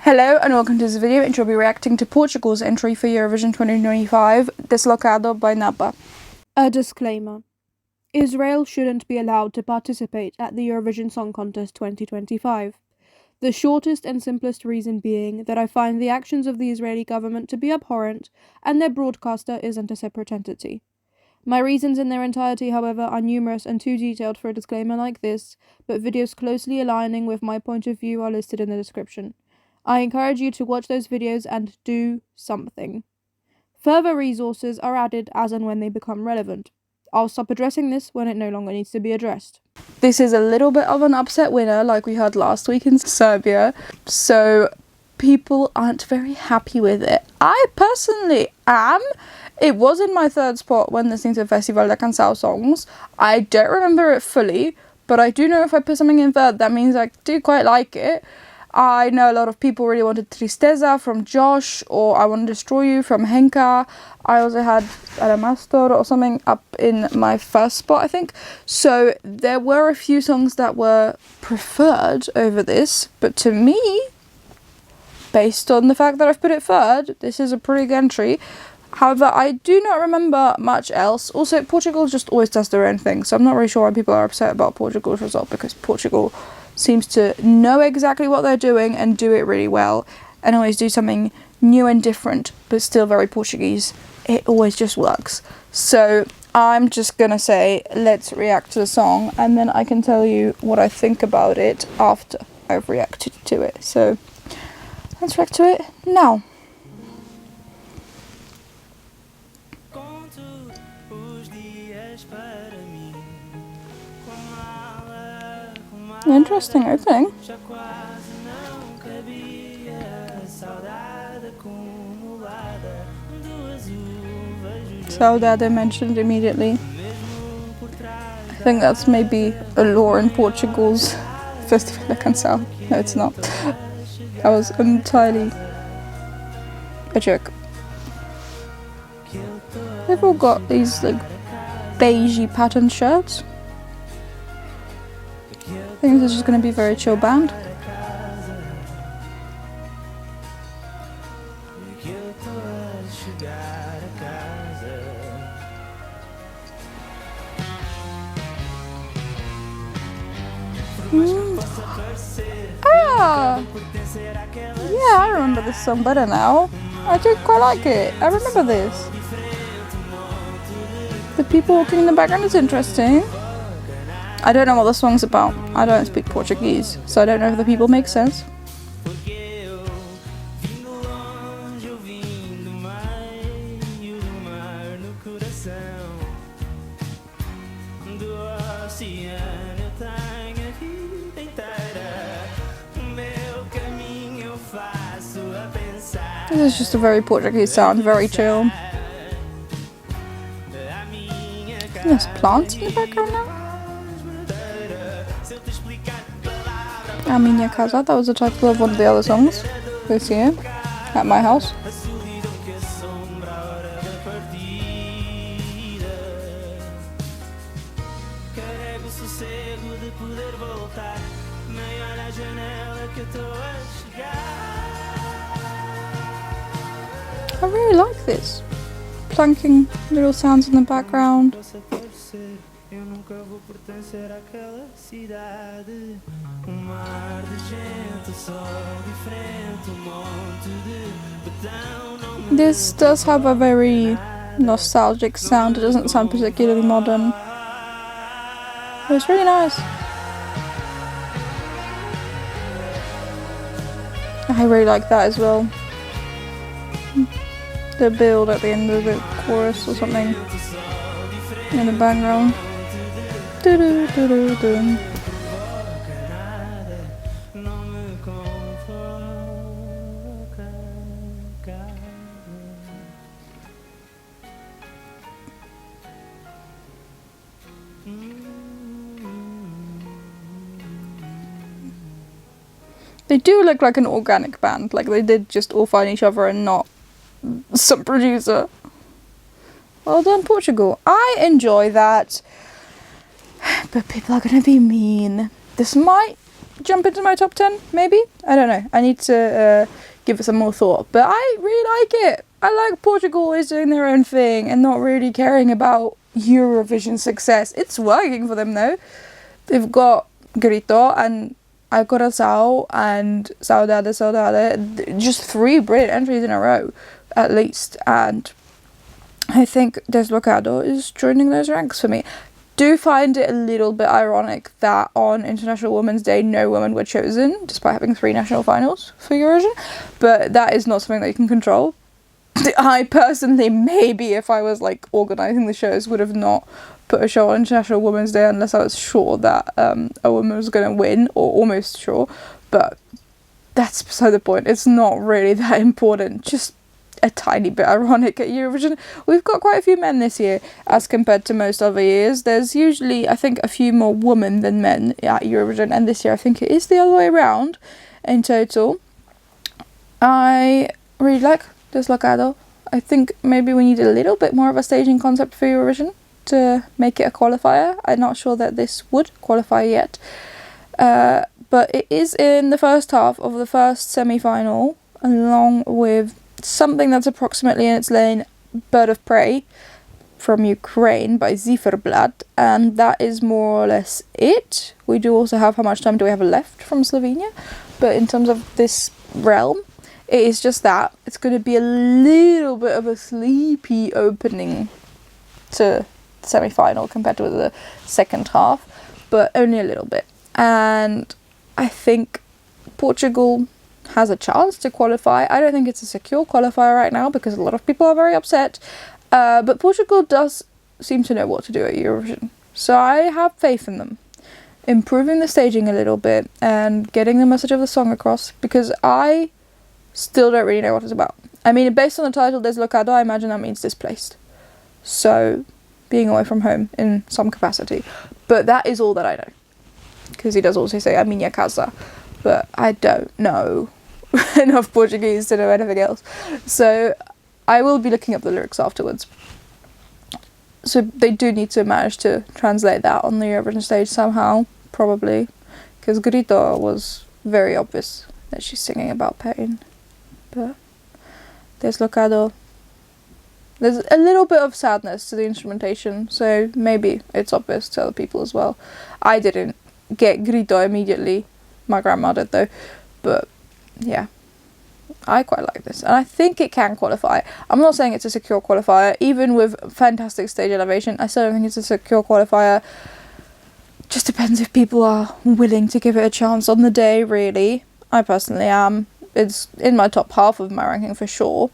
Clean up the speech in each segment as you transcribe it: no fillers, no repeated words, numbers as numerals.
Hello and welcome to this video, and we'll be reacting to Portugal's entry for Eurovision 2025, Deslocado by Napa. A disclaimer. Israel shouldn't be allowed to participate at the Eurovision Song Contest 2025. The shortest and simplest reason being that I find the actions of the Israeli government to be abhorrent and their broadcaster isn't a separate entity. My reasons in their entirety, however, are numerous and too detailed for a disclaimer like this, but videos closely aligning with my point of view are listed in the description. I encourage you to watch those videos and do something. Further resources are added as and when they become relevant. I'll stop addressing this when it no longer needs to be addressed. This is a little bit of an upset winner like we had last week in Serbia, so people aren't very happy with it. I personally am. It was in my third spot when listening to Festival da Canção songs. I don't remember it fully, but I do know if I put something in third, that means I do quite like it. I know a lot of people really wanted Tristeza from Josh, or I Want to Destroy You from Henka. I also had Aramastor or something up in my first spot, I think. So there were a few songs that were preferred over this, but to me, based on the fact that I've put it third, this is a pretty good entry. However, I do not remember much else. Also, Portugal just always does their own thing, so I'm not really sure why people are upset about Portugal's result, because Portugal seems to know exactly what they're doing and do it really well, and always do something new and different, but still very Portuguese. It always just works. So I'm just gonna say, let's react to the song, and then I can tell you what I think about it after I've reacted to it. So let's react to it now. Interesting opening. Saudade mentioned immediately. I think that's maybe a lore in Portugal's Festival da Canção. No, it's not. That was entirely a joke. They've all got these like beigey patterned shirts. I think this is just going to be a very chill band. Ah! Yeah, I remember this song better now. I do quite like it. I remember this. The people walking in the background is interesting. I don't know what the song's about. I don't speak Portuguese, so I don't know if the people make sense. This is just a very Portuguese sound, very chill. There's plants in the background now. A Minha Casa, that was the title of one of the other songs this year at my house. I really like this. Planking little sounds in the background. This does have a very nostalgic sound. It doesn't sound particularly modern. It's really nice. I really like that as well. The build at the end of the chorus or something in the background. They do look like an organic band, like they did just all find each other and not some producer. Well done, Portugal. I enjoy that, but people are gonna be mean. This might jump into my top 10, maybe? I don't know. I need to give it some more thought. But I really like it. I like Portugal is doing their own thing and not really caring about Eurovision success. It's working for them though. They've got Grito and Ai Coração and Saudade Saudade. Just 3 brilliant entries in a row, at least. And I think Deslocado is joining those ranks for me. Do find it a little bit ironic that on International Women's Day no women were chosen, despite having 3 national finals for Eurovision, but that is not something that you can control. I personally, maybe if I was like organising the shows, would have not put a show on International Women's Day unless I was sure that a woman was going to win, or almost sure, but that's beside the point. It's not really that important, just a tiny bit ironic at Eurovision. We've got quite a few men this year as compared to most other years. There's usually, I think, a few more women than men at Eurovision, and this year I think it is the other way around in total. I really like Deslocado. I think maybe we need a little bit more of a staging concept for Eurovision to make it a qualifier. I'm not sure that this would qualify yet, but it is in the first half of the first semi-final, along with something that's approximately in its lane, Bird of Prey from Ukraine by Zifferblad, and that is more or less it. We do also have How Much Time Do We Have Left from Slovenia, but in terms of this realm, it is just that. It's going to be a little bit of a sleepy opening to the semi-final compared to the second half, but only a little bit. And I think Portugal has a chance to qualify. I don't think it's a secure qualifier right now because a lot of people are very upset, but Portugal does seem to know what to do at Eurovision, so I have faith in them improving the staging a little bit and getting the message of the song across, because I still don't really know what it's about. I mean, based on the title Deslocado, I imagine that means displaced, so being away from home in some capacity, but that is all that I know, because he does also say a minha casa, but I don't know enough Portuguese to know anything else, so I will be looking up the lyrics afterwards. So they do need to manage to translate that on the Eurovision stage somehow, probably, because Grito was very obvious that she's singing about pain, but Deslocado, there's a little bit of sadness to the instrumentation, so maybe it's obvious to other people as well. I didn't get Grito immediately, my grandma did though, but yeah, I quite like this, and I think it can qualify. I'm not saying it's a secure qualifier, even with fantastic stage elevation. I still don't think it's a secure qualifier. Just depends if people are willing to give it a chance on the day, really. I personally am. It's in my top half of my ranking for sure.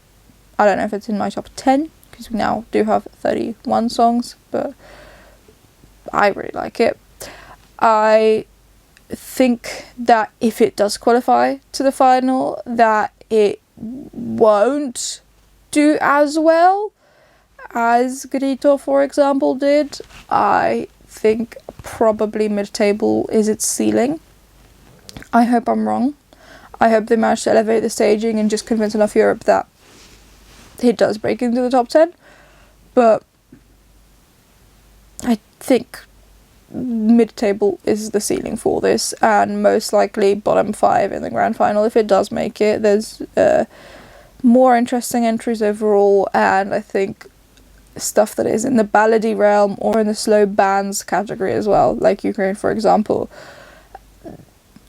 I don't know if it's in my top 10, because we now do have 31 songs, but I really like it. I think that if it does qualify to the final, that it won't do as well as Grito, for example, did. I think probably mid-table is its ceiling. I hope I'm wrong. I hope they manage to elevate the staging and just convince enough Europe that it does break into the top 10. But I think mid-table is the ceiling for this, and most likely bottom 5 in the grand final if it does make it. There's more interesting entries overall, and I think stuff that is in the ballady realm or in the slow bands category as well, like Ukraine, for example.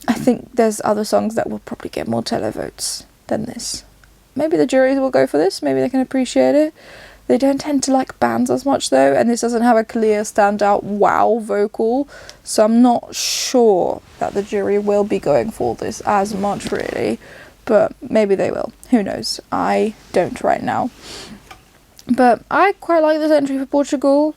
I think there's other songs that will probably get more televotes than this. Maybe the juries will go for this, maybe they can appreciate it. They don't tend to like bands as much though, and this doesn't have a clear standout wow vocal, so I'm not sure that the jury will be going for this as much really, but maybe they will. Who knows? I don't right now. But I quite like this entry for Portugal.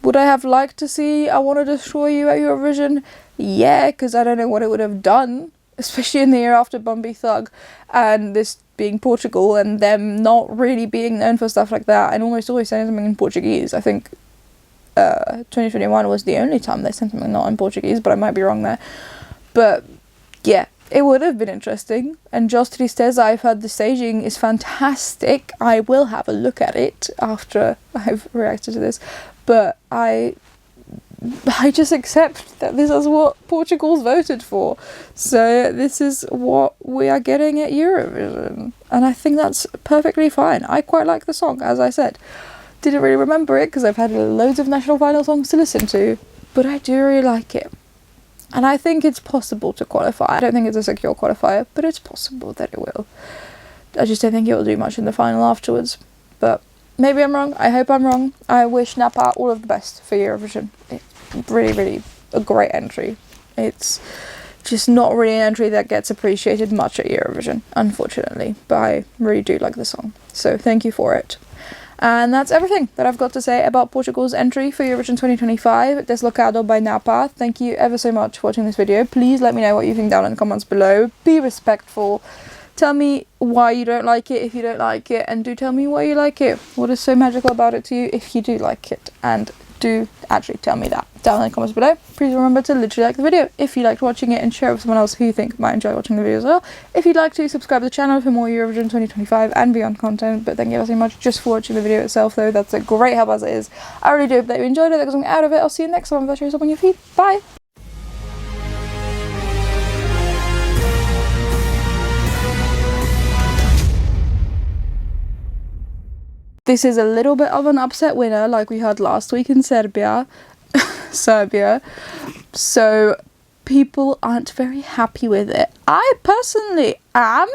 Would I have liked to see I Want to Destroy You at Eurovision? Yeah, because I don't know what it would have done, especially in the year after Bumby Thug, and this being Portugal and them not really being known for stuff like that and almost always saying something in Portuguese. I think 2021 was the only time they sent something not in Portuguese, but I might be wrong there. But yeah, it would have been interesting. And Jos Tristeza, I've heard the staging is fantastic. I will have a look at it after I've reacted to this, but I I just accept that this is what Portugal's voted for. So this is what we are getting at Eurovision. And I think that's perfectly fine. I quite like the song, as I said. Didn't really remember it because I've had loads of national final songs to listen to, but I do really like it. And I think it's possible to qualify. I don't think it's a secure qualifier, but it's possible that it will. I just don't think it will do much in the final afterwards. But maybe I'm wrong. I hope I'm wrong. I wish Napa all of the best for Eurovision. It's really, really a great entry. It's just not really an entry that gets appreciated much at Eurovision, unfortunately. But I really do like the song. So thank you for it. And that's everything that I've got to say about Portugal's entry for Eurovision 2025, Deslocado by Napa. Thank you ever so much for watching this video. Please let me know what you think down in the comments below. Be respectful. Tell me why you don't like it if you don't like it, and do tell me why you like it. What is so magical about it to you if you do like it, and do actually tell me that down in the comments below. Please remember to literally like the video if you liked watching it, and share it with someone else who you think might enjoy watching the video as well. If you'd like to, subscribe to the channel for more Eurovision 2025 and beyond content. But thank you so much just for watching the video itself, though. That's a great help as it is. I really do hope that you enjoyed it, that got something out of it. I'll see you next time. I'll show you something on your feed. Bye! This is a little bit of an upset winner like we had last week in Serbia. So people aren't very happy with it. I personally am.